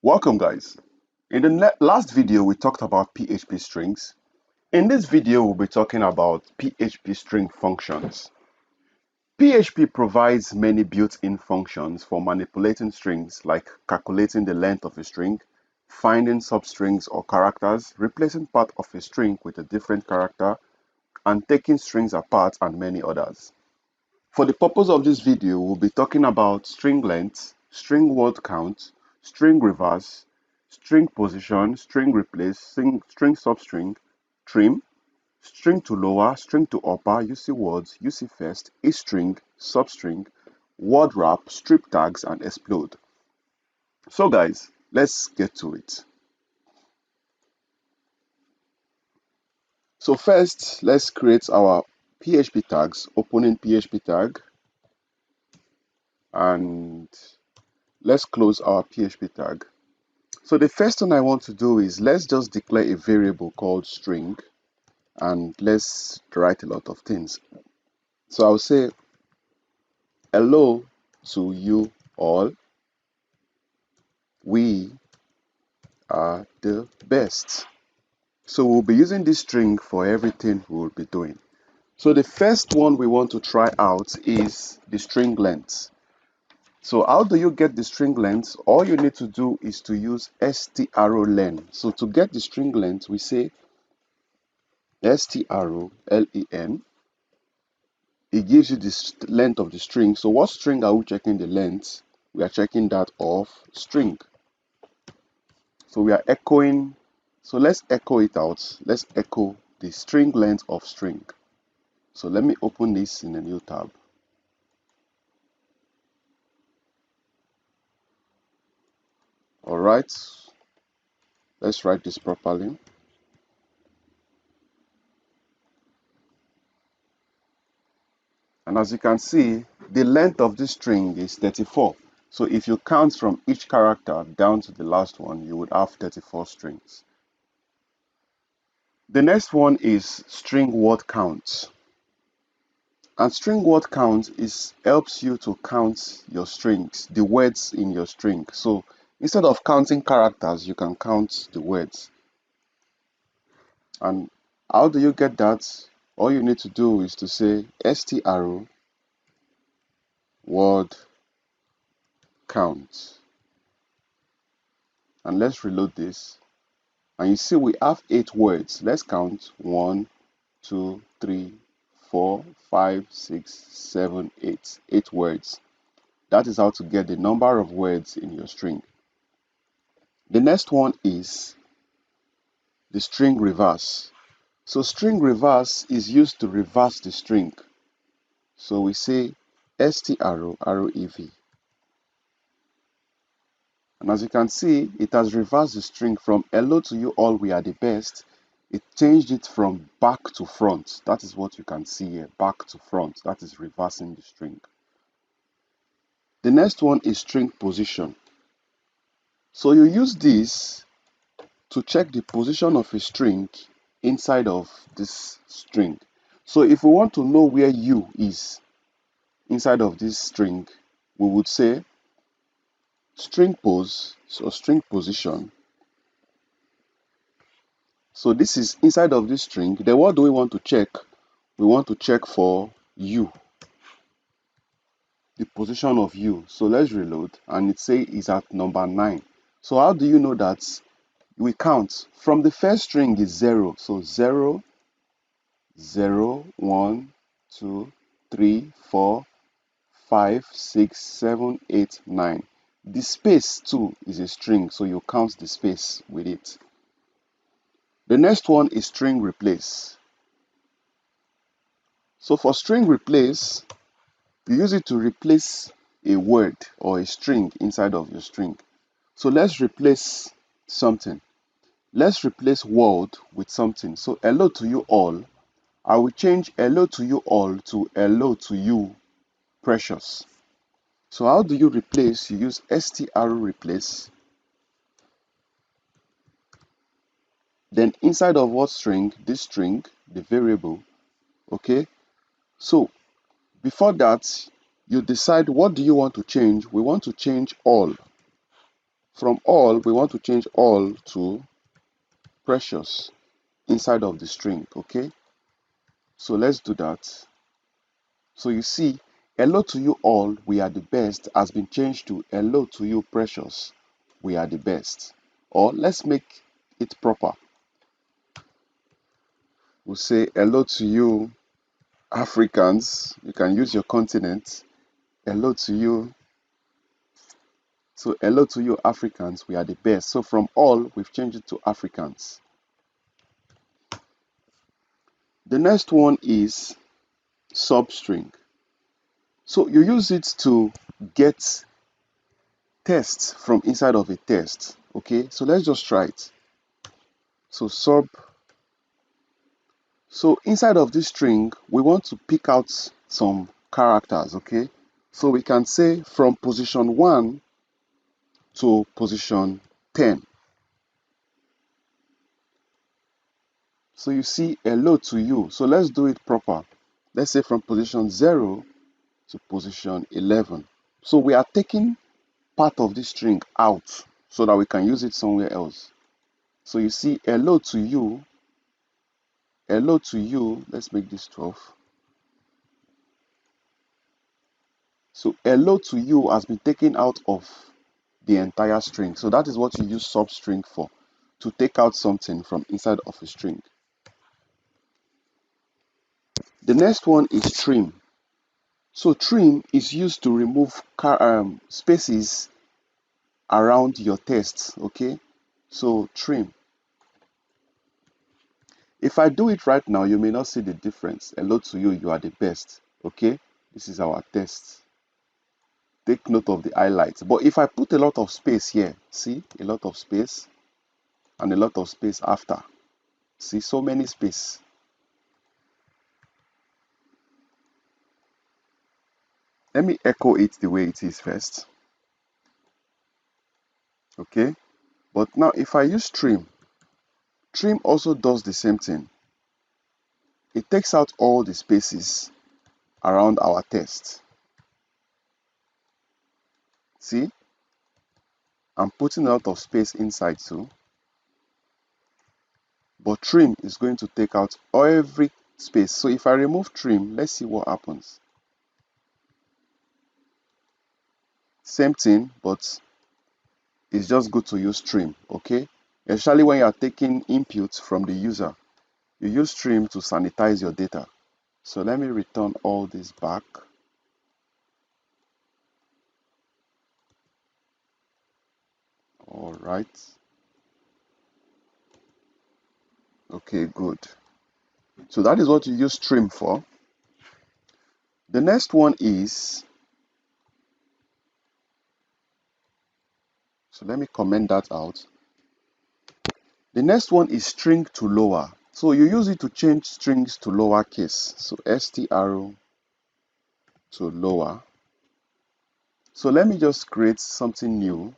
Welcome guys. In the last video we talked about PHP strings. In this video we'll be talking about PHP string functions. PHP provides many built-in functions for manipulating strings like calculating the length of a string, finding substrings or characters, replacing part of a string with a different character, and taking strings apart and many others. For the purpose of this video, we'll be talking about string length, string word count, string reverse, string position, string replace, string substring, trim, string to lower, string to upper, UC words, UC first, string, substring, word wrap, strip tags, and explode. So guys, let's get to it. So first, let's create our PHP tags, opening PHP tag, and let's close our PHP tag. So the first thing I want to do is let's just declare a variable called string and let's write a lot of things. So I'll say hello to you all. We are the best. So we'll be using this string for everything we'll be doing. So the first one we want to try out is the string length. So how do you get the string length? All you need to do is to use strlen. So to get the string length, we say strlen. It gives you the length of the string. So what string are we checking the length? We are checking that of string. So we are echoing. So let's echo it out. Let's echo the string length of string. So let me open this in a new tab. All right. Let's write this properly. And as you can see, the length of this string is 34. So if you count from each character down to the last one, you would have 34 strings. The next one is string word count. And string word count helps you to count your strings, the words in your string. So instead of counting characters, you can count the words. And how do you get that? All you need to do is to say str word count. And let's reload this. And you see we have 8 words. Let's count 1, 2, 3, 4, 5, 6, 7, 8. 8 words. That is how to get the number of words in your string. The next one is the string reverse. So string reverse is used to reverse the string. So we say strrev. And as you can see, it has reversed the string from hello to you all, we are the best. It changed it from back to front. That is what you can see here, back to front. That is reversing the string. The next one is string position. So you use this to check the position of a string inside of this string. So if we want to know where u is inside of this string, we would say string pos, so string position. So this is inside of this string. Then what do we want to check? We want to check for u, the position of u. So let's reload, and it says is at number 9. So how do you know that? We count from the first string is 0. So 0, 0, 1, 2, 3, 4, 5, 6, 7, 8, 9. The space too is a string, so you count the space with it. The next one is string replace. So for string replace, you use it to replace a word or a string inside of your string. So let's replace something. Let's replace world with something. So hello to you all. I will change hello to you all to hello to you precious. So how do you replace? You use str replace. Then inside of what string? This string, the variable. Okay. So before that, you decide what do you want to change. We want to change all. From all, we want to change all to precious inside of the string, okay? So let's do that. So you see, hello to you all, we are the best has been changed to hello to you precious, we are the best. Or let's make it proper. We'll say hello to you Africans. You can use your continent. Hello to you. So hello to you Africans, we are the best. So from all, we've changed it to Africans. The next one is substring. So you use it to get tests from inside of a test. Okay, so let's just try it. So so inside of this string, we want to pick out some characters. Okay, so we can say from position 1 to position 10. So you see hello to you. So let's do it proper. Let's say from position 0 to position 11. So we are taking part of this string out so that we can use it somewhere else. So you see hello to you. Hello to you. Let's make this 12. So hello to you has been taken out of the entire string. So that is what you use substring for, to take out something from inside of a string. The next one is trim. So trim is used to remove spaces around your text. Okay, so trim. If I do it right now, you may not see the difference. Hello to you, you are the best. Okay, this is our test. Take note of the highlights. But if I put a lot of space here, see, a lot of space and a lot of space after. See, so many space. Let me echo it the way it is first. Okay, but now if I use trim, trim also does the same thing. It takes out all the spaces around our text. See, I'm putting a lot of space inside too. But trim is going to take out every space. So if I remove trim, let's see what happens. Same thing, but it's just good to use trim, okay? Especially when you are taking inputs from the user. You use trim to sanitize your data. So let me return all this back. All right. Okay, good. So that is what you use trim for. The next one is, so let me comment that out. The next one is string to lower. So you use it to change strings to lowercase. So str to lower. So let me just create something new.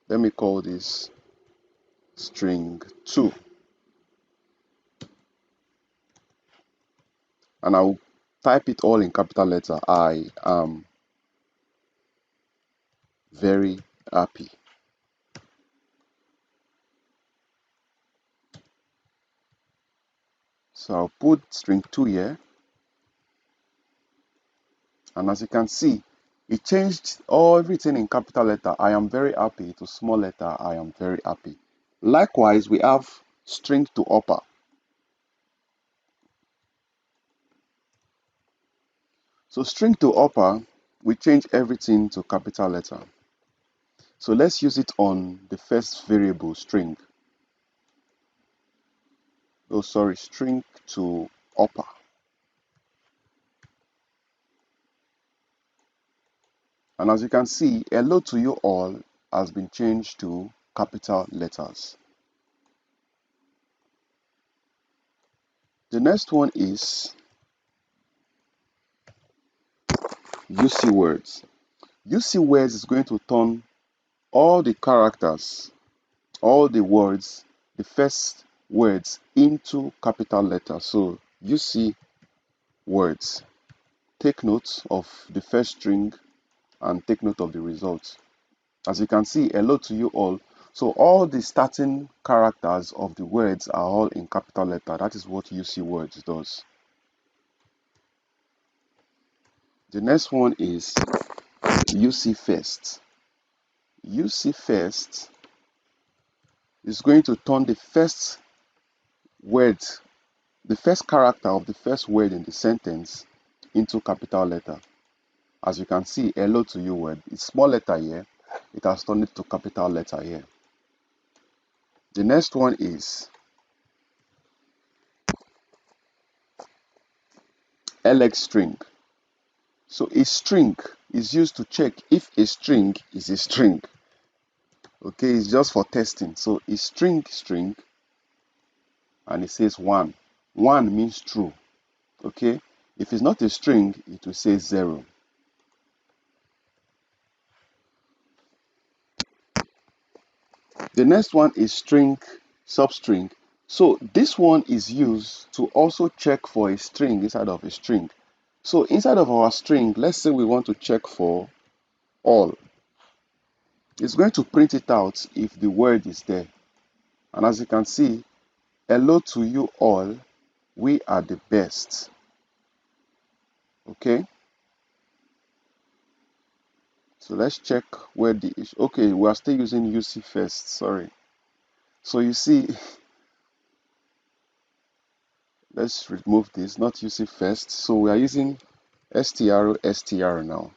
Let me call this string 2. And I'll type it all in capital letter. I am very happy. So I'll put string 2 here. And as you can see, it changed everything in capital letter. I am very happy to small letter. I am very happy. Likewise, we have string to upper. So string to upper, we change everything to capital letter. So let's use it on the first variable, string. Oh, sorry, string to upper. And as you can see, hello to you all has been changed to capital letters. The next one is UC words. UC words is going to turn all the characters, all the words, the first words into capital letters. So UC words. Take note of the first string and take note of the results. As you can see, hello to you all. So all the starting characters of the words are all in capital letter. That is what UC words does. The next one is UC first. UC first is going to turn the first word, the first character of the first word in the sentence into capital letter. As you can see, hello to you word, it's small letter here. It has turned it to capital letter here. The next one is LX string. So a string is used to check if a string is a string. Okay, it's just for testing. So a string, and it says 1. 1 means true. Okay, if it's not a string, it will say 0. The next one is string, substring. So this one is used to also check for a string inside of a string. So inside of our string, let's say we want to check for all. It's going to print it out if the word is there. And as you can see, hello to you all, we are the best. Okay, so let's check where the issue. Okay, we are still using UC first, sorry. So you see, let's remove this, not UC first. So we are using str now.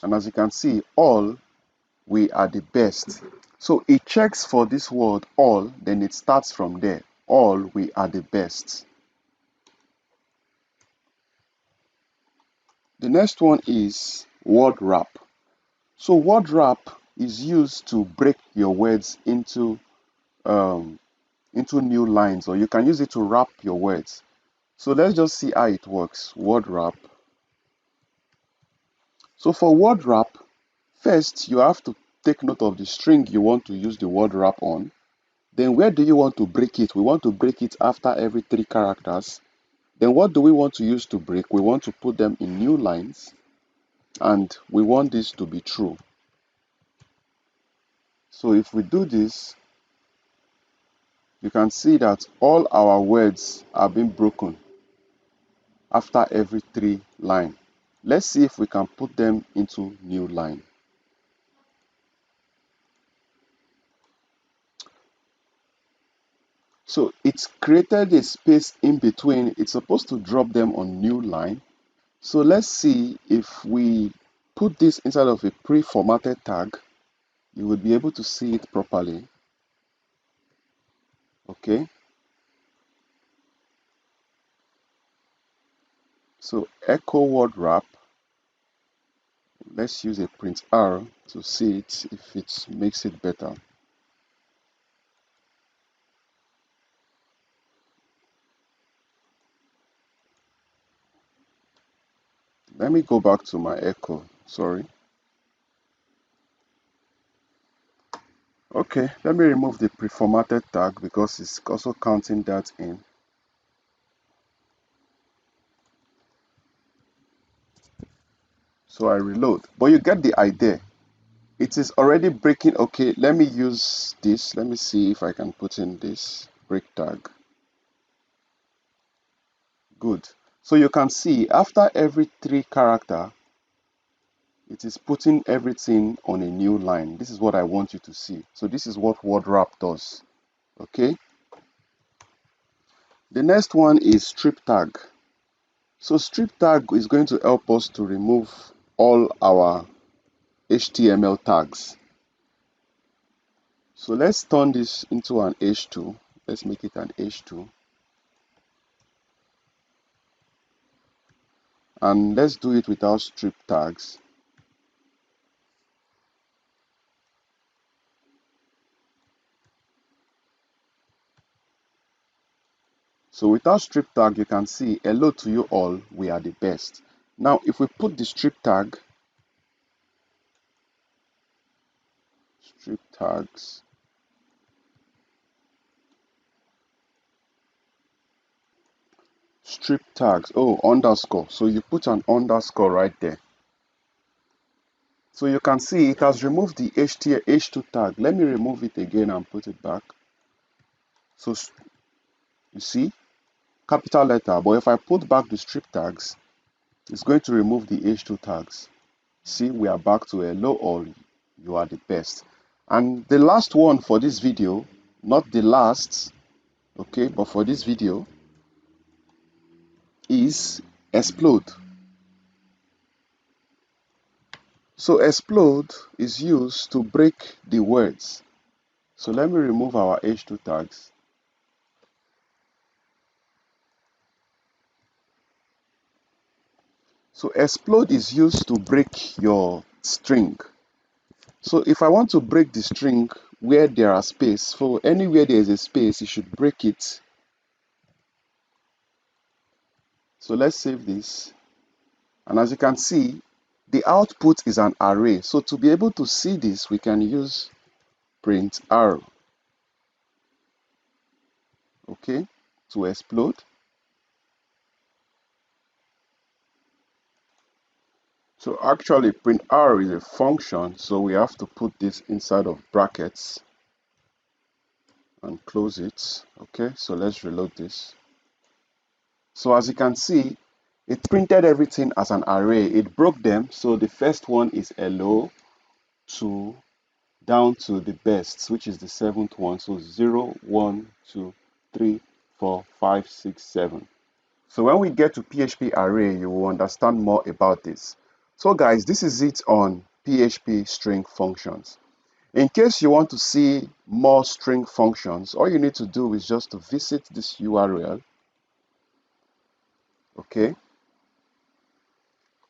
And as you can see, all, we are the best. So it checks for this word all, then it starts from there. All, we are the best. The next one is word wrap. So word wrap is used to break your words into new lines, or you can use it to wrap your words. So let's just see how it works. Word wrap. So for word wrap, first you have to take note of the string you want to use the word wrap on. Then where do you want to break it? We want to break it after every 3 characters. Then what do we want to use to break? We want to put them in new lines, and we want this to be true. So if we do this, you can see that all our words are being broken after every 3 lines. Let's see if we can put them into new line. So it's created a space in between. It's supposed to drop them on new line. So let's see if we put this inside of a pre-formatted tag, you will be able to see it properly. Okay. So echo word wrap. Let's use a print R to see it if it makes it better. Let me go back to my echo. Sorry. Okay, let me remove the pre-formatted tag because it's also counting that in. So I reload, but you get the idea. It is already breaking. Okay, let me use this. Let me see if I can put in this break tag. Good. So you can see after every 3 character, it is putting everything on a new line. This is what I want you to see. So this is what word wrap does. Okay. The next one is strip tag. So strip tag is going to help us to remove all our HTML tags. So let's turn this into an H2. Let's make it an H2. And let's do it without strip tags. So without strip tag, you can see, hello to you all, we are the best. Now, if we put the strip tags, strip tags, oh, underscore. So you put an underscore right there. So you can see it has removed the h2 tag. Let me remove it again and put it back. So you see, capital letter, but if I put back the strip tags, it's going to remove the h2 tags. See, we are back to hello all, you are the best. And the last one for this video, not the last, okay, but for this video, is explode. So explode is used to break the words. So let me remove our h2 tags. So explode is used to break your string. So if I want to break the string where there are space, so anywhere there is a space, you should break it. So let's save this. And as you can see, the output is an array. So to be able to see this, we can use print r, okay, to explode. So actually print r is a function, so we have to put this inside of brackets and close it. Okay, so let's reload this. So as you can see, it printed everything as an array. It broke them. So the first one is hello to down to the best, which is the seventh one. So 0, 1, 2, 3, 4, 5, 6, 7. So when we get to PHP array, you will understand more about this. So guys, this is it on PHP string functions. In case you want to see more string functions, all you need to do is just to visit this URL, okay?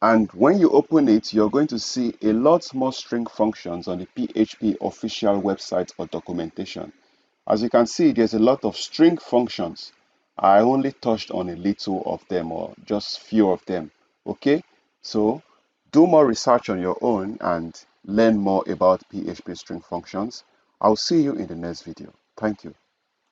And when you open it, you're going to see a lot more string functions on the PHP official website or documentation. As you can see, there's a lot of string functions. I only touched on a little of them, or just few of them. Okay, so do more research on your own and learn more about PHP string functions. I'll see you in the next video. Thank you.